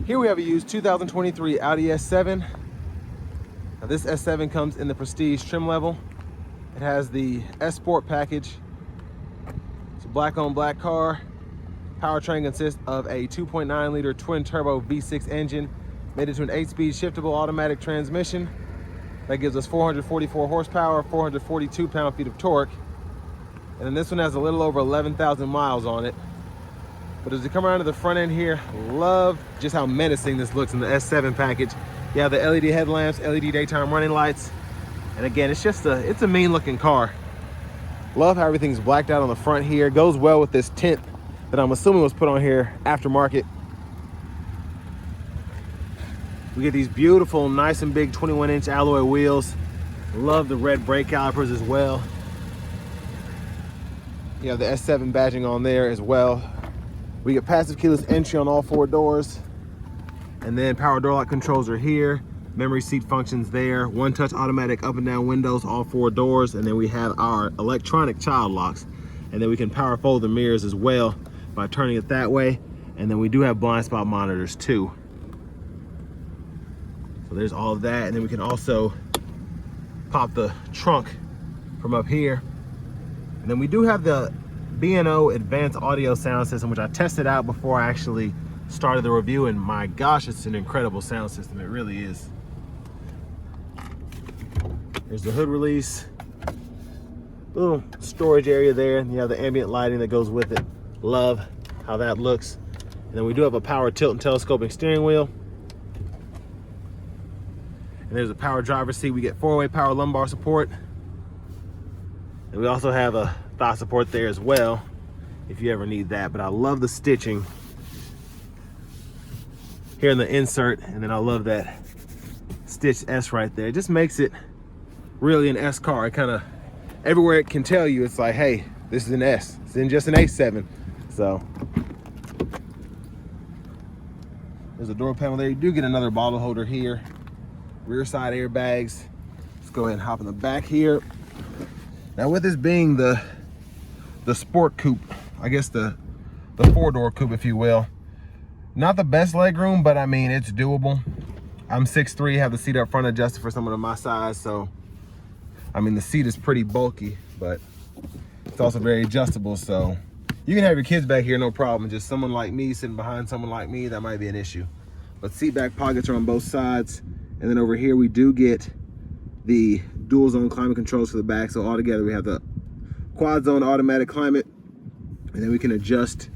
Here we have a used 2023 Audi S7. Now this S7 comes in the Prestige trim level. It has the S Sport package. It's a black on black car. Powertrain consists of a 2.9 liter twin turbo V6 engine made into an 8-speed shiftable automatic transmission. That gives us 444 horsepower, 442 pound-feet of torque. And then this one has a little over 11,000 miles on it. But as we come around to the front end here, love just how menacing this looks in the S7 package. You have the LED headlamps, LED daytime running lights. And again, it's a mean looking car. Love how everything's blacked out on the front here. It goes well with this tint that I'm assuming was put on here aftermarket. We get these beautiful, nice and big 21-inch alloy wheels. Love the red brake calipers as well. You have the S7 badging on there as well. We get passive keyless entry on all 4 doors. And then power door lock controls are here. Memory seat functions there. One-touch automatic up and down windows, all 4 doors. And then we have our electronic child locks. And then we can power fold the mirrors as well by turning it that way. And then we do have blind spot monitors too. So there's all of that. And then we can also pop the trunk from up here. And then we do have the B&O advanced audio sound system, which I tested out before I actually started the review, and my gosh, it's an incredible sound system. It really is. There's the hood release, little storage area there, and you have the ambient lighting that goes with it. Love how that looks. And then we do have a power tilt and telescoping steering wheel. And there's a power driver's seat. We get 4-way power lumbar support. And we also have a thigh support there as well, if you ever need that. But I love the stitching here in the insert, and then I love that stitched S right there. It just makes it really an S car. It kind of, everywhere it can tell you, it's like, hey, this is an S. It's in just an A7. So there's a door panel there. You do get another bottle holder here. Rear side airbags. Let's go ahead and hop in the back here. Now with this being the sport coupe, I guess the 4-door coupe, if you will, not the best leg room, but I mean, it's doable. I'm 6'3", have the seat up front adjusted for someone of my size, so I mean, the seat is pretty bulky, but it's also very adjustable, so you can have your kids back here, no problem. Just someone like me sitting behind someone like me, that might be an issue. But seat back pockets are on both sides. And then over here, we do get the dual zone climate controls for the back. So altogether, we have the quad zone automatic climate, and then we can adjust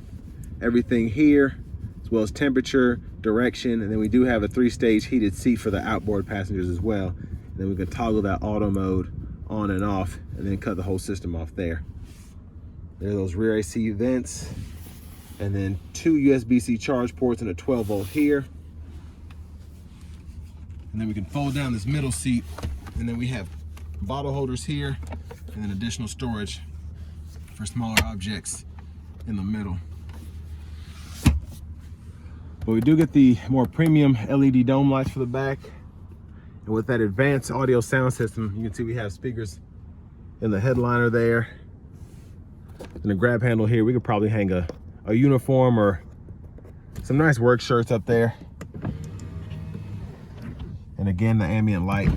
everything here, as well as temperature, direction, and then we do have a 3-stage heated seat for the outboard passengers as well. And then we can toggle that auto mode on and off, and then cut the whole system off there. There are those rear AC vents, and then 2 USB-C charge ports and a 12-volt here. And then we can fold down this middle seat, and then we have bottle holders here, and then additional storage for smaller objects in the middle. But we do get the more premium LED dome lights for the back. And with that advanced audio sound system, you can see we have speakers in the headliner there. And the grab handle here, we could probably hang a uniform or some nice work shirts up there. And again, the ambient light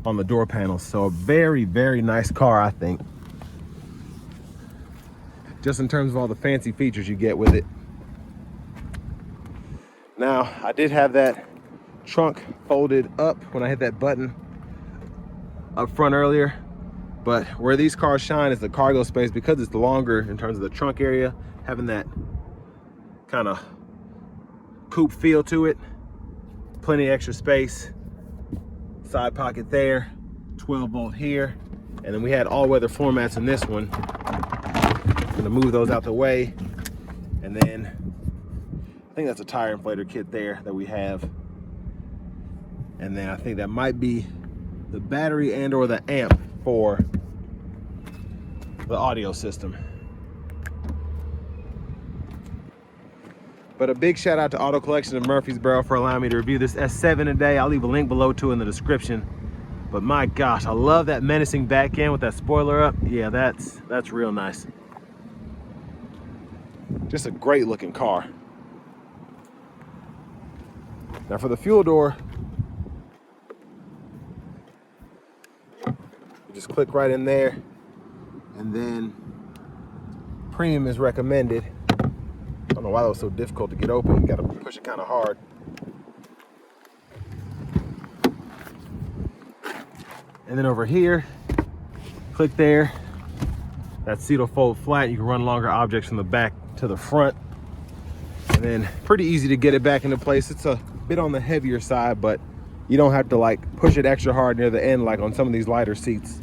on the door panels. So a very, very nice car, I think. Just in terms of all the fancy features you get with it. Now, I did have that trunk folded up when I hit that button up front earlier. But where these cars shine is the cargo space, because it's longer in terms of the trunk area, having that kind of coupe feel to it. Plenty of extra space. Side pocket there, 12-volt here. And then we had all-weather floor mats in this one. I'm gonna move those out the way. And then I think that's a tire inflator kit there that we have. And then I think that might be the battery and or the amp for the audio system. But a big shout out to Auto Collection of Murfreesboro for allowing me to review this S7 today. I'll leave a link below too in the description. But my gosh, I love that menacing back end with that spoiler up. Yeah, that's real nice. Just a great looking car. Now for the fuel door, you just click right in there, and then premium is recommended. I don't know why that was so difficult to get open. You gotta push it kind of hard. And then over here, click there. That seat will fold flat. You can run longer objects from the back to the front. And then pretty easy to get it back into place. It's a bit on the heavier side, but you don't have to like push it extra hard near the end like on some of these lighter seats.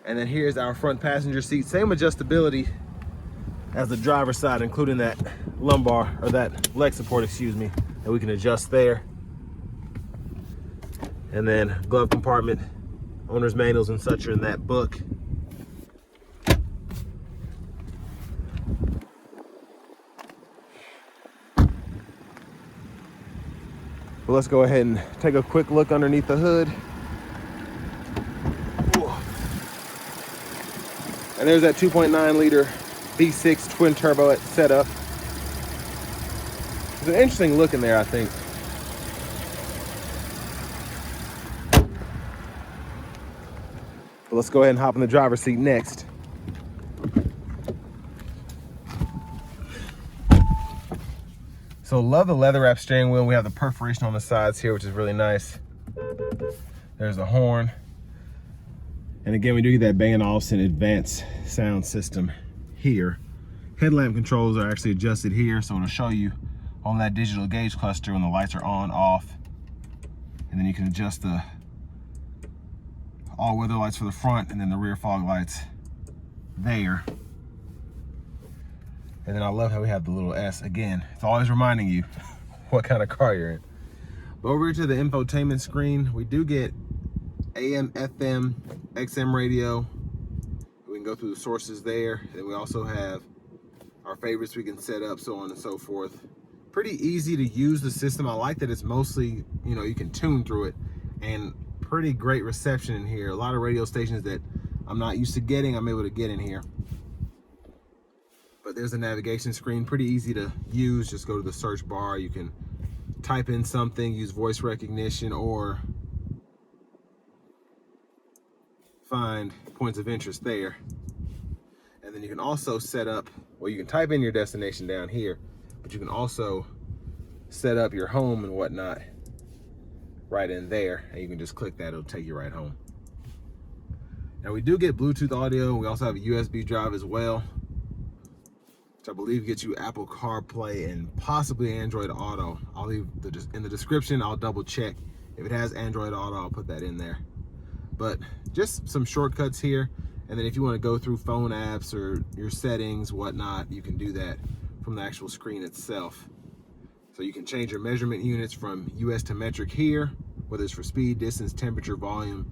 And then here's our front passenger seat. Same adjustability as the driver's side, including that lumbar, or that leg support, excuse me, that we can adjust there. And then glove compartment, owner's manuals and such are in that book. Well, let's go ahead and take a quick look underneath the hood. And there's that 2.9 liter V6 twin turbo setup. It's an interesting look in there, I think. But let's go ahead and hop in the driver's seat next. So love the leather wrap steering wheel. We have the perforation on the sides here, which is really nice. There's the horn. And again, we do get that Bang & Olufsen advanced sound system here. Headlamp controls are actually adjusted here, so it'll show you on that digital gauge cluster when the lights are on, off. And then you can adjust the all-weather lights for the front, and then the rear fog lights there. And then I love how we have the little S. Again, it's always reminding you what kind of car you're in. But over to the infotainment screen, we do get AM, FM, XM radio. We can go through the sources there. And we also have our favorites we can set up, so on and so forth. Pretty easy to use the system. I like that it's mostly, you know, you can tune through it, and pretty great reception in here. A lot of radio stations that I'm not used to getting, I'm able to get in here. But there's a navigation screen, pretty easy to use. Just go to the search bar. You can type in something, use voice recognition, or find points of interest there. And then you can also set up, well, you can type in your destination down here, but you can also set up your home and whatnot right in there, and you can just click that, it'll take you right home. Now we do get Bluetooth audio. We also have a USB drive as well, which I believe gets you Apple CarPlay and possibly Android Auto. I'll leave in the description, I'll double check. If it has Android Auto, I'll put that in there. But just some shortcuts here. And then if you want to go through phone apps or your settings, whatnot, you can do that from the actual screen itself. So you can change your measurement units from US to metric here, whether it's for speed, distance, temperature, volume,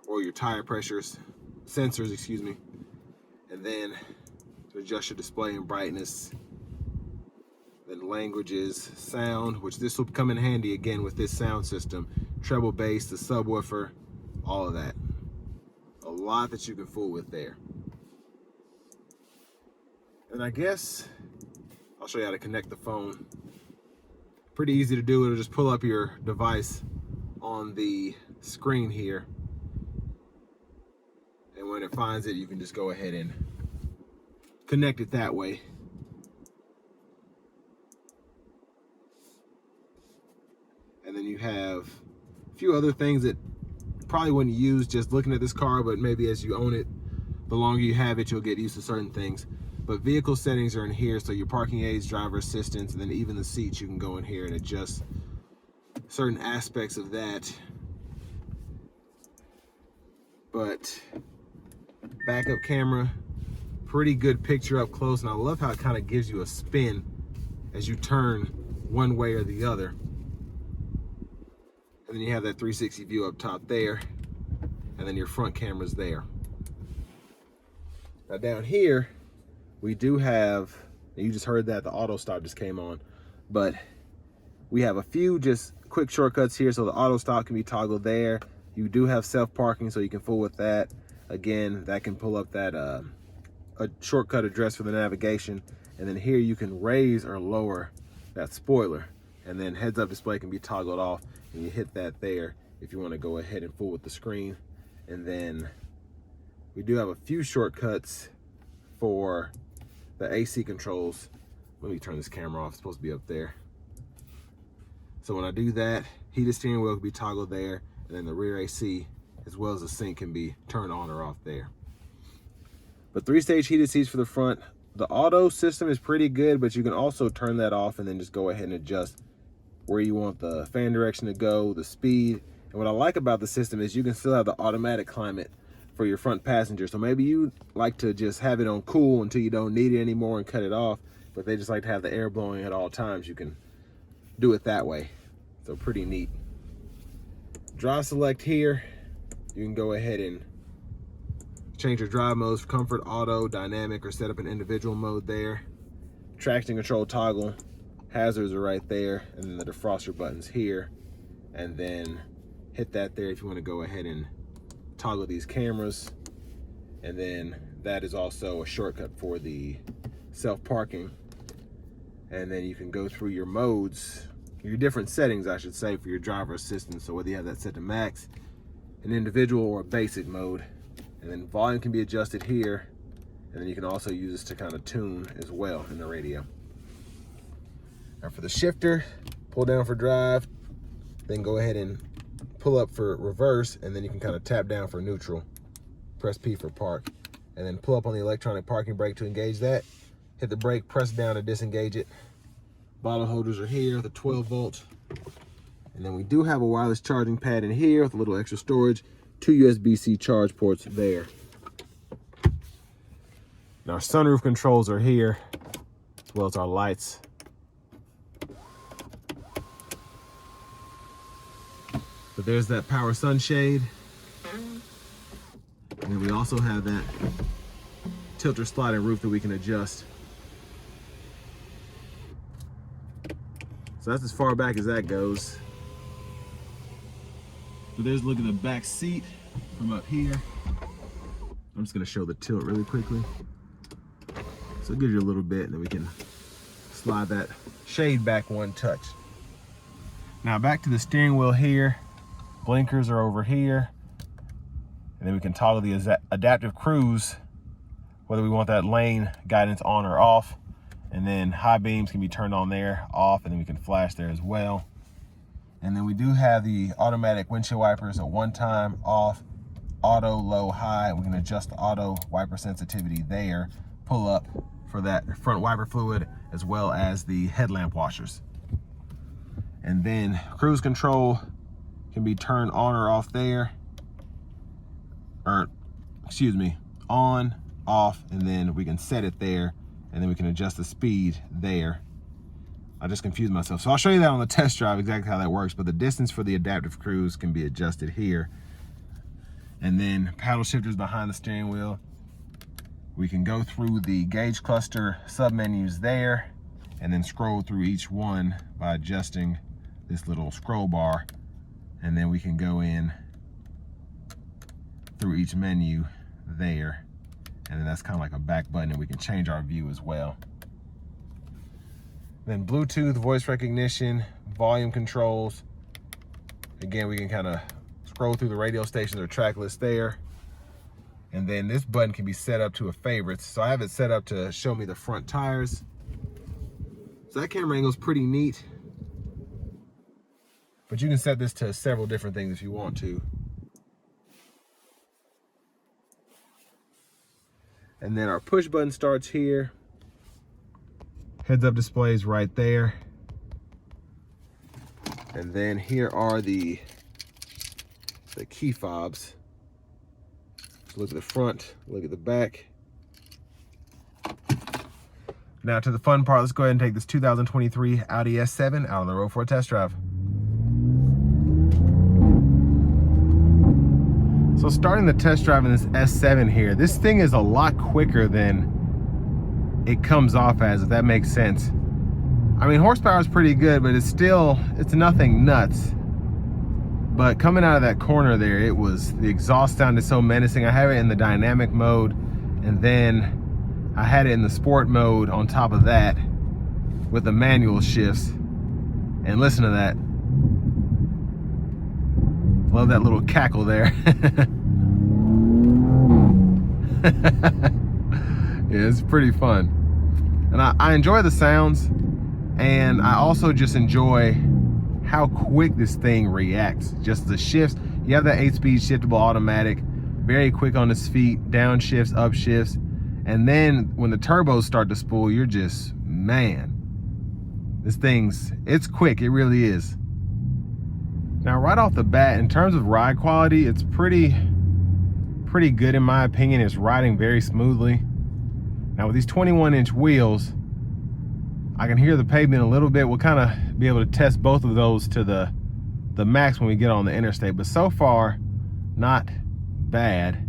or your tire pressures, sensors, excuse me. And then to adjust your display and brightness. Then languages, sound, which this will come in handy again with this sound system. Treble bass, the subwoofer, all of that. A lot that you can fool with there. And I guess I'll show you how to connect the phone. Pretty easy to do. It'll just pull up your device on the screen here. And when it finds it, you can just go ahead and connect it that way. And then you have a few other things that probably wouldn't use just looking at this car, but maybe as you own it, the longer you have it, you'll get used to certain things. But vehicle settings are in here, so your parking aids, driver assistance, and then even the seats, you can go in here and adjust certain aspects of that. But backup camera, pretty good picture up close, and I love how it kind of gives you a spin as you turn one way or the other. And then you have that 360 view up top there, and then your front camera's there. Now down here, we do have, you just heard that the auto stop just came on, but we have a few just quick shortcuts here. So the auto stop can be toggled there. You do have self parking, so you can fool with that. Again, that can pull up that a shortcut address for the navigation. And then here you can raise or lower that spoiler. And then heads up display can be toggled off, and you hit that there if you want to go ahead and fool with the screen. And then we do have a few shortcuts for the AC controls. Let me turn this camera off, it's supposed to be up there. So when I do that, heated steering wheel can be toggled there, and then the rear AC as well as the sync can be turned on or off there. But 3-stage heated seats for the front. The auto system is pretty good, but you can also turn that off and then just go ahead and adjust where you want the fan direction to go, the speed. And what I like about the system is you can still have the automatic climate for your front passenger. So maybe you like to just have it on cool until you don't need it anymore and cut it off, but they just like to have the air blowing at all times. You can do it that way. So pretty neat. Drive select here. You can go ahead and change your drive modes, comfort, auto, dynamic, or set up an individual mode there. Traction control toggle, hazards are right there, and then the defroster button's here. And then hit that there if you want to go ahead and toggle these cameras. And then that is also a shortcut for the self-parking. And then you can go through your modes, your different settings, I should say, for your driver assistance. So whether you have that set to max, an individual, or a basic mode. And then volume can be adjusted here, and then you can also use this to kind of tune as well in the radio. Now for the shifter, pull down for drive, then go ahead and pull up for reverse, and then you can kind of tap down for neutral. Press P for park, and then pull up on the electronic parking brake to engage that. Hit the brake, press down to disengage it. Bottle holders are here, the 12 volt. And then we do have a wireless charging pad in here with a little extra storage. 2 USB-C charge ports there. Now our sunroof controls are here, as well as our lights. But there's that power sunshade. And then we also have that tilter sliding roof that we can adjust. So that's as far back as that goes. So there's a look at the back seat from up here. I'm just gonna show the tilt really quickly. So it gives you a little bit, and then we can slide that shade back one touch. Now back to the steering wheel here. Blinkers are over here. And then we can toggle the adaptive cruise, whether we want that lane guidance on or off. And then high beams can be turned on there, off, and then we can flash there as well. And then we do have the automatic windshield wipers at one time, off, auto, low, high. We can adjust the auto wiper sensitivity there, pull up for that front wiper fluid, as well as the headlamp washers. And then cruise control can be turned on or off there, or excuse me, on, off, and then we can set it there, and then we can adjust the speed there. I just confused myself. So I'll show you that on the test drive, exactly how that works, but the distance for the adaptive cruise can be adjusted here. And then paddle shifters behind the steering wheel. We can go through the gauge cluster sub-menus there, and then scroll through each one by adjusting this little scroll bar. And then we can go in through each menu there. And then that's kind of like a back button, and we can change our view as well. Then Bluetooth, voice recognition, volume controls. Again, we can kind of scroll through the radio stations or track list there. And then this button can be set up to a favorites. So I have it set up to show me the front tires. So that camera angle is pretty neat. But you can set this to several different things if you want to. And then our push button starts here. Heads up display is right there. And then here are the key fobs. So look at the front, look at the back. Now to the fun part, let's go ahead and take this 2023 Audi S7 out on the road for a test drive. So starting the test drive in this S7 here, this thing is a lot quicker than it comes off as, if that makes sense. I mean, horsepower is pretty good, but it's nothing nuts. But coming out of that corner there, the exhaust sounded so menacing. I have it in the dynamic mode, and then I had it in the sport mode on top of that with the manual shifts. And listen to that. Love that little cackle there. Yeah, it's pretty fun. And I enjoy the sounds, and I also just enjoy how quick this thing reacts. Just the shifts. You have that 8-speed shiftable automatic, very quick on its feet, down shifts, up shifts. And then when the turbos start to spool, you're just, man, it's quick, it really is. Now, right off the bat, in terms of ride quality, it's pretty good in my opinion. It's riding very smoothly. Now with these 21-inch wheels, I can hear the pavement a little bit. We'll kind of be able to test both of those to the max when we get on the interstate, but so far, not bad.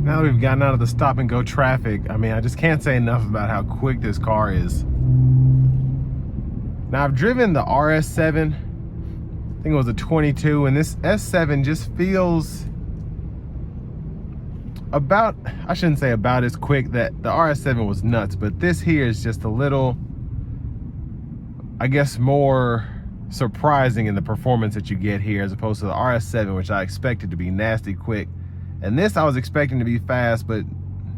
Now that we've gotten out of the stop and go traffic, I mean, I just can't say enough about how quick this car is. Now I've driven the RS7, I think it was a 22, and this S7 just feels about, I shouldn't say about as quick. That the RS7 was nuts, but this here is just a little, I guess, more surprising in the performance that you get here as opposed to the RS7, which I expected to be nasty quick. And this I was expecting to be fast, but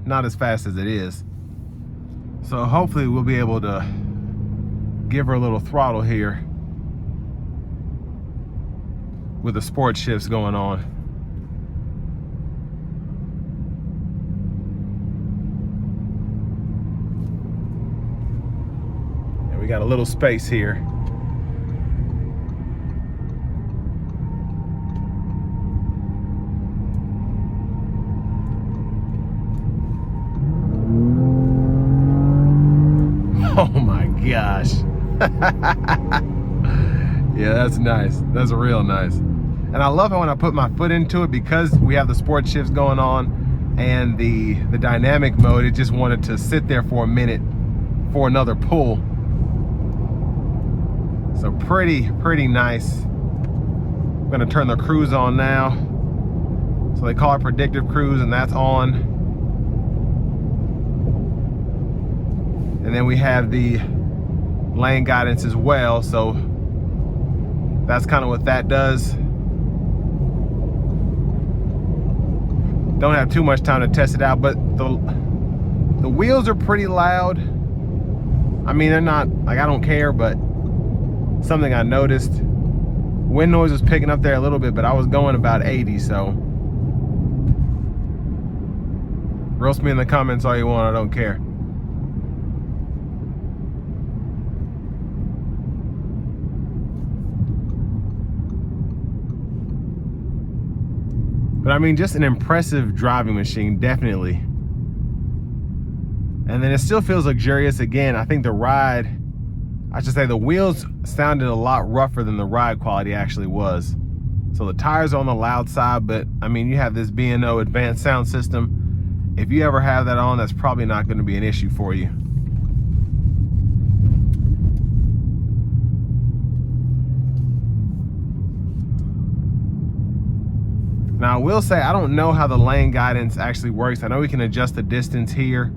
not as fast as it is. So hopefully we'll be able to give her a little throttle here with the sport shifts going on. And we got a little space here. Oh my gosh. Yeah, that's nice. That's real nice. And I love how when I put my foot into it, because we have the sport shifts going on and the dynamic mode, it just wanted to sit there for a minute for another pull. So pretty nice. I'm gonna turn the cruise on now. So they call it predictive cruise, and that's on. And then we have the lane guidance as well, so that's kind of what that does. Don't have too much time to test it out, but the wheels are pretty loud. I mean, they're not, like, I don't care, but something I noticed. Wind noise was picking up there a little bit, but I was going about 80, so. Roast me in the comments all you want, I don't care. But I mean, just an impressive driving machine, definitely. And then it still feels luxurious. Again, I think the ride, I should say the wheels sounded a lot rougher than the ride quality actually was. So the tires are on the loud side, but I mean, you have this B&O advanced sound system. If you ever have that on, that's probably not going to be an issue for you. Now I will say, I don't know how the lane guidance actually works. I know we can adjust the distance here,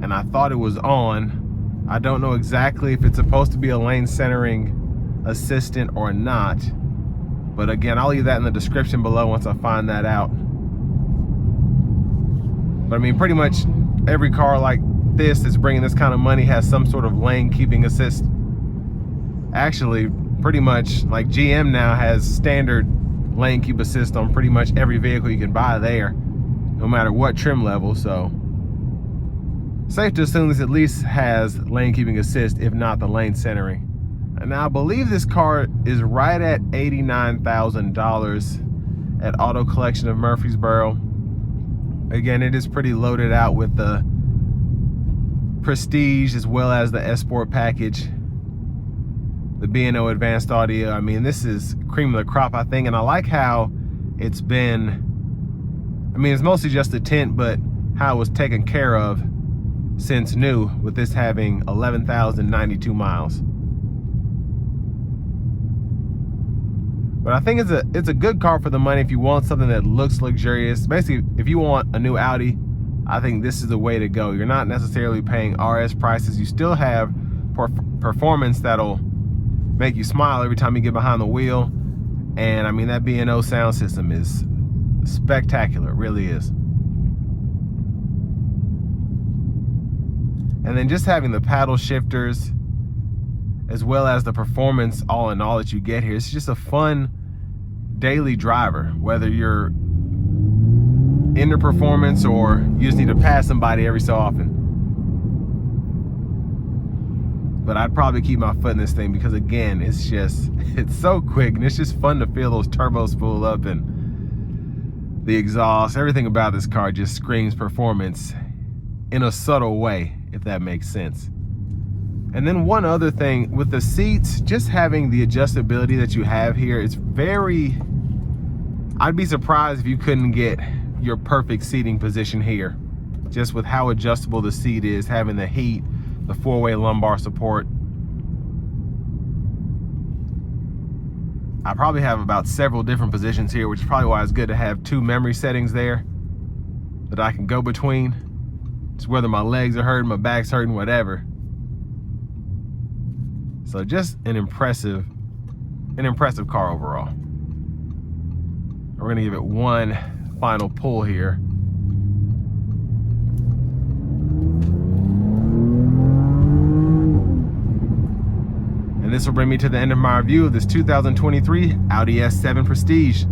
and I thought it was on. I don't know exactly if it's supposed to be a lane centering assistant or not. But again, I'll leave that in the description below once I find that out. But I mean, pretty much every car like this that's bringing this kind of money has some sort of lane keeping assist. Actually, pretty much like GM now has standard lane keep assist on pretty much every vehicle you can buy there, no matter what trim level. So safe to assume this at least has lane keeping assist, if not the lane centering. And now I believe this car is right at $89,000 at Auto Collection of Murfreesboro. Again, it is pretty loaded out with the Prestige as well as the S-Sport package, the B&O advanced audio. I mean, this is cream of the crop, I think. And I like how it's been, I mean, it's mostly just the tint, but how it was taken care of since new, with this having 11,092 miles. But I think it's a good car for the money if you want something that looks luxurious. Basically, if you want a new Audi, I think this is the way to go. You're not necessarily paying RS prices. You still have performance that'll make you smile every time you get behind the wheel. And I mean, that B&O sound system is spectacular, it really is. And then just having the paddle shifters, as well as the performance all in all that you get here, it's just a fun daily driver, whether you're into performance or you just need to pass somebody every so often. But I'd probably keep my foot in this thing because, again, it's so quick, and it's just fun to feel those turbos spool up, and the exhaust, everything about this car just screams performance in a subtle way, if that makes sense. And then one other thing with the seats, just having the adjustability that you have here, it's very, I'd be surprised if you couldn't get your perfect seating position here, just with how adjustable the seat is, having the heat, the four-way lumbar support. I probably have about several different positions here, which is probably why it's good to have two memory settings there that I can go between. It's whether my legs are hurting, my back's hurting, whatever. So just an impressive car overall. We're gonna give it one final pull here. And this will bring me to the end of my review of this 2023 Audi S7 Prestige.